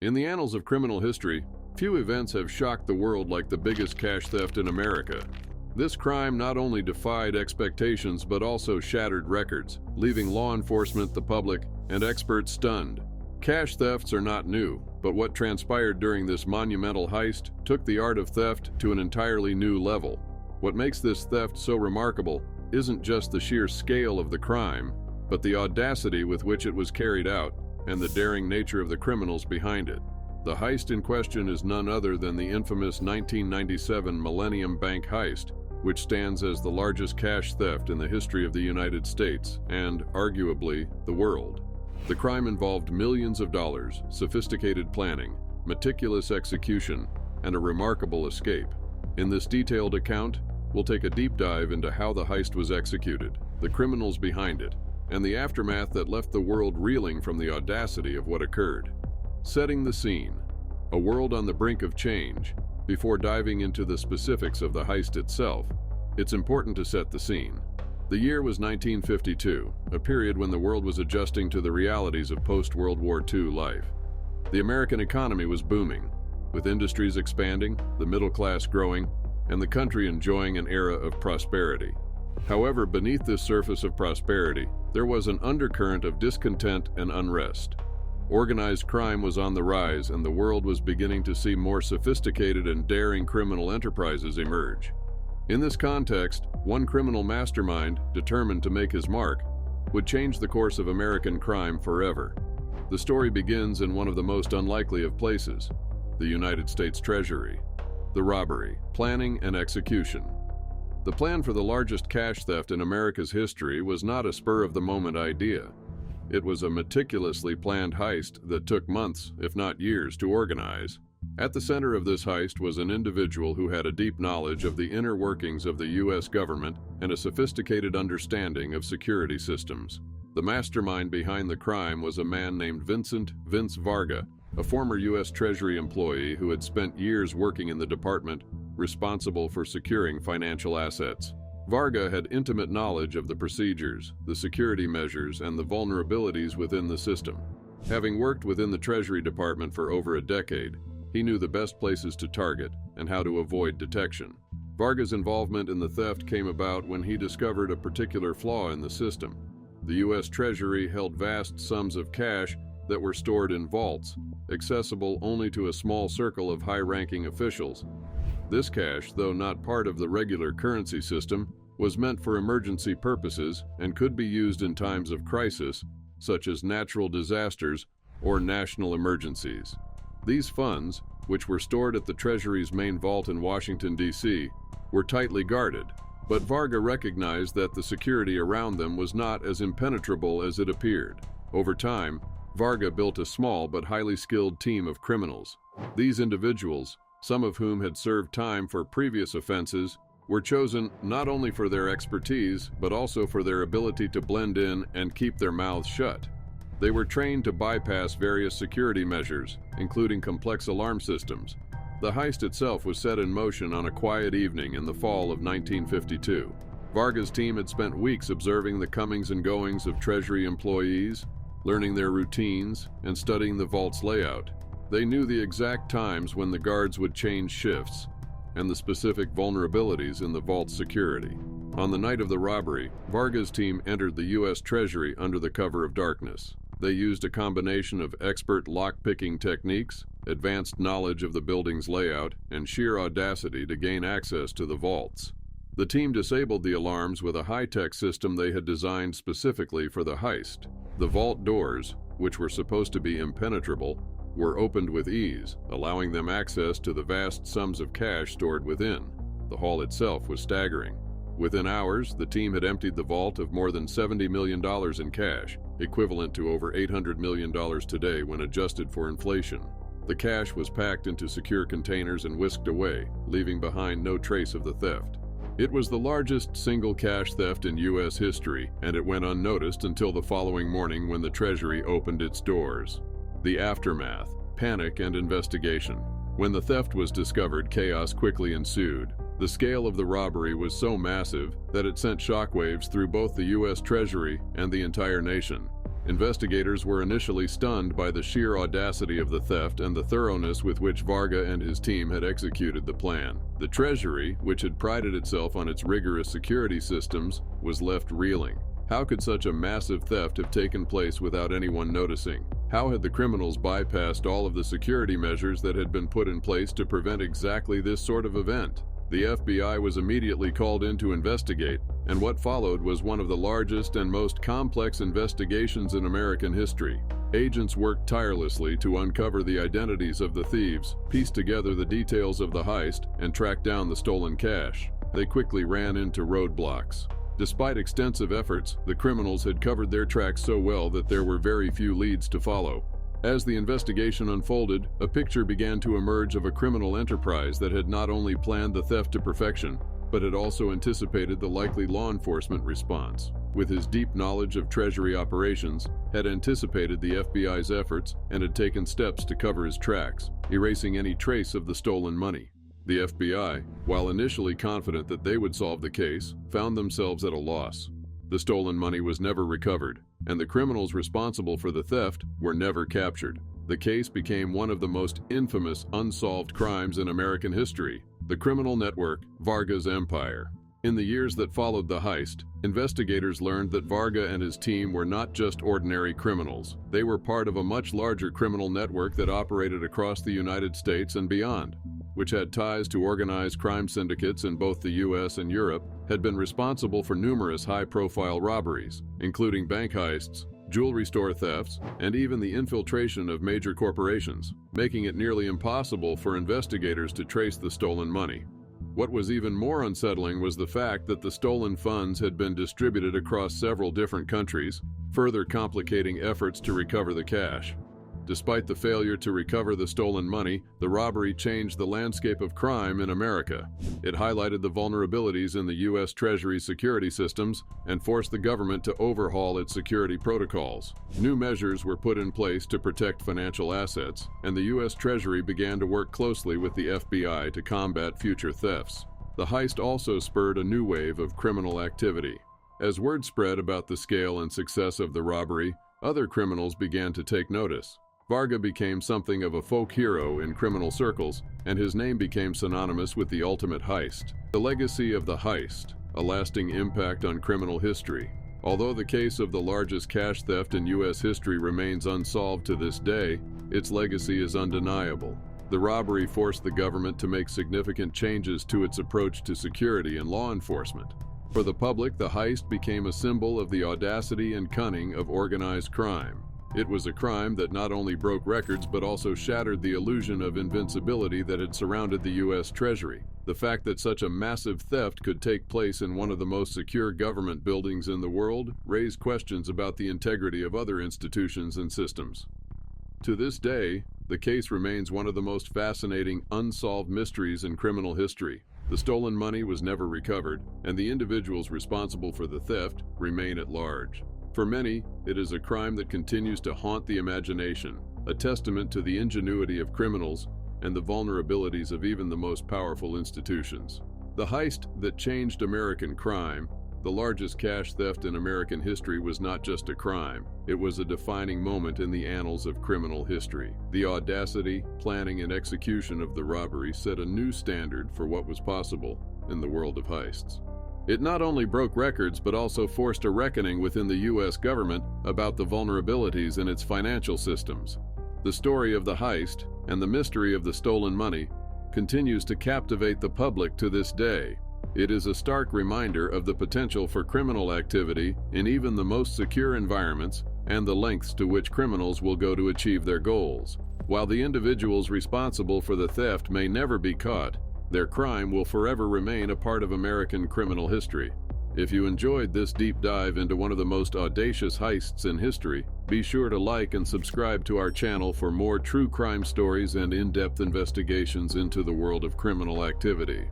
In the annals of criminal history, few events have shocked the world like the biggest cash theft in America. This crime not only defied expectations but also shattered records, leaving law enforcement, the public, and experts stunned. Cash thefts are not new, but what transpired during this monumental heist took the art of theft to an entirely new level. What makes this theft so remarkable isn't just the sheer scale of the crime, but the audacity with which it was carried out and the daring nature of the criminals behind it. The heist in question is none other than the infamous 1997 Millennium Bank heist, which stands as the largest cash theft in the history of the United States and, arguably, the world. The crime involved millions of dollars, sophisticated planning, meticulous execution, and a remarkable escape. In this detailed account, we'll take a deep dive into how the heist was executed, the criminals behind it, and the aftermath that left the world reeling from the audacity of what occurred. Setting the scene: a world on the brink of change. Before diving into the specifics of the heist itself, it's important to set the scene. The year was 1952, a period when the world was adjusting to the realities of post-World War II life. The American economy was booming, with industries expanding, the middle class growing, and the country enjoying an era of prosperity. However, beneath this surface of prosperity, there was an undercurrent of discontent and unrest. Organized crime was on the rise, and the world was beginning to see more sophisticated and daring criminal enterprises emerge. In this context, one criminal mastermind, determined to make his mark, would change the course of American crime forever. The story begins in one of the most unlikely of places, the United States Treasury. The robbery, planning, and execution. The plan for the largest cash theft in America's history was not a spur-of-the-moment idea. It was a meticulously planned heist that took months, if not years, to organize. At the center of this heist was an individual who had a deep knowledge of the inner workings of the U.S. government and a sophisticated understanding of security systems. The mastermind behind the crime was a man named Vince Varga, a former U.S. Treasury employee who had spent years working in the department responsible for securing financial assets. Varga had intimate knowledge of the procedures, the security measures, and the vulnerabilities within the system. Having worked within the Treasury Department for over a decade, he knew the best places to target and how to avoid detection. Varga's involvement in the theft came about when he discovered a particular flaw in the system. The U.S. Treasury held vast sums of cash that were stored in vaults, accessible only to a small circle of high-ranking officials. This cash, though not part of the regular currency system, was meant for emergency purposes and could be used in times of crisis, such as natural disasters or national emergencies. These funds, which were stored at the Treasury's main vault in Washington, D.C., were tightly guarded, but Varga recognized that the security around them was not as impenetrable as it appeared. Over time, Varga built a small but highly skilled team of criminals. These individuals, some of whom had served time for previous offenses, were chosen not only for their expertise, but also for their ability to blend in and keep their mouths shut. They were trained to bypass various security measures, including complex alarm systems. The heist itself was set in motion on a quiet evening in the fall of 1952. Varga's team had spent weeks observing the comings and goings of Treasury employees, learning their routines, and studying the vault's layout. They knew the exact times when the guards would change shifts and the specific vulnerabilities in the vault's security. On the night of the robbery, Varga's team entered the U.S. Treasury under the cover of darkness. They used a combination of expert lock-picking techniques, advanced knowledge of the building's layout, and sheer audacity to gain access to the vaults. The team disabled the alarms with a high-tech system they had designed specifically for the heist. The vault doors, which were supposed to be impenetrable, were opened with ease, allowing them access to the vast sums of cash stored within. The haul itself was staggering. Within hours, the team had emptied the vault of more than $70 million in cash, equivalent to over $800 million today when adjusted for inflation. The cash was packed into secure containers and whisked away, leaving behind no trace of the theft. It was the largest single cash theft in U.S. history, and it went unnoticed until the following morning when the Treasury opened its doors. The aftermath, panic, and investigation. When the theft was discovered, chaos quickly ensued. The scale of the robbery was so massive that it sent shockwaves through both the U.S. Treasury and the entire nation. Investigators were initially stunned by the sheer audacity of the theft and the thoroughness with which Varga and his team had executed the plan. The Treasury, which had prided itself on its rigorous security systems, was left reeling. How could such a massive theft have taken place without anyone noticing? How had the criminals bypassed all of the security measures that had been put in place to prevent exactly this sort of event? The FBI was immediately called in to investigate, and what followed was one of the largest and most complex investigations in American history. Agents worked tirelessly to uncover the identities of the thieves, piece together the details of the heist, and track down the stolen cash. They quickly ran into roadblocks. Despite extensive efforts, the criminals had covered their tracks so well that there were very few leads to follow. As the investigation unfolded, a picture began to emerge of a criminal enterprise that had not only planned the theft to perfection, but had also anticipated the likely law enforcement response. With his deep knowledge of Treasury operations, had anticipated the FBI's efforts and had taken steps to cover his tracks, erasing any trace of the stolen money. The FBI, while initially confident that they would solve the case, found themselves at a loss. The stolen money was never recovered, and the criminals responsible for the theft were never captured. The case became one of the most infamous unsolved crimes in American history, the criminal network Varga's Empire. In the years that followed the heist, investigators learned that Varga and his team were not just ordinary criminals. They were part of a much larger criminal network that operated across the United States and beyond, which had ties to organized crime syndicates in both the US and Europe, had been responsible for numerous high-profile robberies, including bank heists, jewelry store thefts, and even the infiltration of major corporations, making it nearly impossible for investigators to trace the stolen money. What was even more unsettling was the fact that the stolen funds had been distributed across several different countries, further complicating efforts to recover the cash. Despite the failure to recover the stolen money, the robbery changed the landscape of crime in America. It highlighted the vulnerabilities in the U.S. Treasury security systems and forced the government to overhaul its security protocols. New measures were put in place to protect financial assets, and the U.S. Treasury began to work closely with the FBI to combat future thefts. The heist also spurred a new wave of criminal activity. As word spread about the scale and success of the robbery, other criminals began to take notice. Varga became something of a folk hero in criminal circles, and his name became synonymous with the ultimate heist. The legacy of the heist, a lasting impact on criminal history. Although the case of the largest cash theft in U.S. history remains unsolved to this day, its legacy is undeniable. The robbery forced the government to make significant changes to its approach to security and law enforcement. For the public, the heist became a symbol of the audacity and cunning of organized crime. It was a crime that not only broke records but also shattered the illusion of invincibility that had surrounded the U.S. Treasury. The fact that such a massive theft could take place in one of the most secure government buildings in the world raised questions about the integrity of other institutions and systems. To this day, the case remains one of the most fascinating unsolved mysteries in criminal history. The stolen money was never recovered, and the individuals responsible for the theft remain at large. For many, it is a crime that continues to haunt the imagination, a testament to the ingenuity of criminals and the vulnerabilities of even the most powerful institutions. The heist that changed American crime, the largest cash theft in American history, was not just a crime. It was a defining moment in the annals of criminal history. The audacity, planning, and execution of the robbery set a new standard for what was possible in the world of heists. It not only broke records but also forced a reckoning within the U.S. government about the vulnerabilities in its financial systems. The story of the heist and the mystery of the stolen money continues to captivate the public to this day. It is a stark reminder of the potential for criminal activity in even the most secure environments and the lengths to which criminals will go to achieve their goals. While the individuals responsible for the theft may never be caught, their crime will forever remain a part of American criminal history. If you enjoyed this deep dive into one of the most audacious heists in history, be sure to like and subscribe to our channel for more true crime stories and in-depth investigations into the world of criminal activity.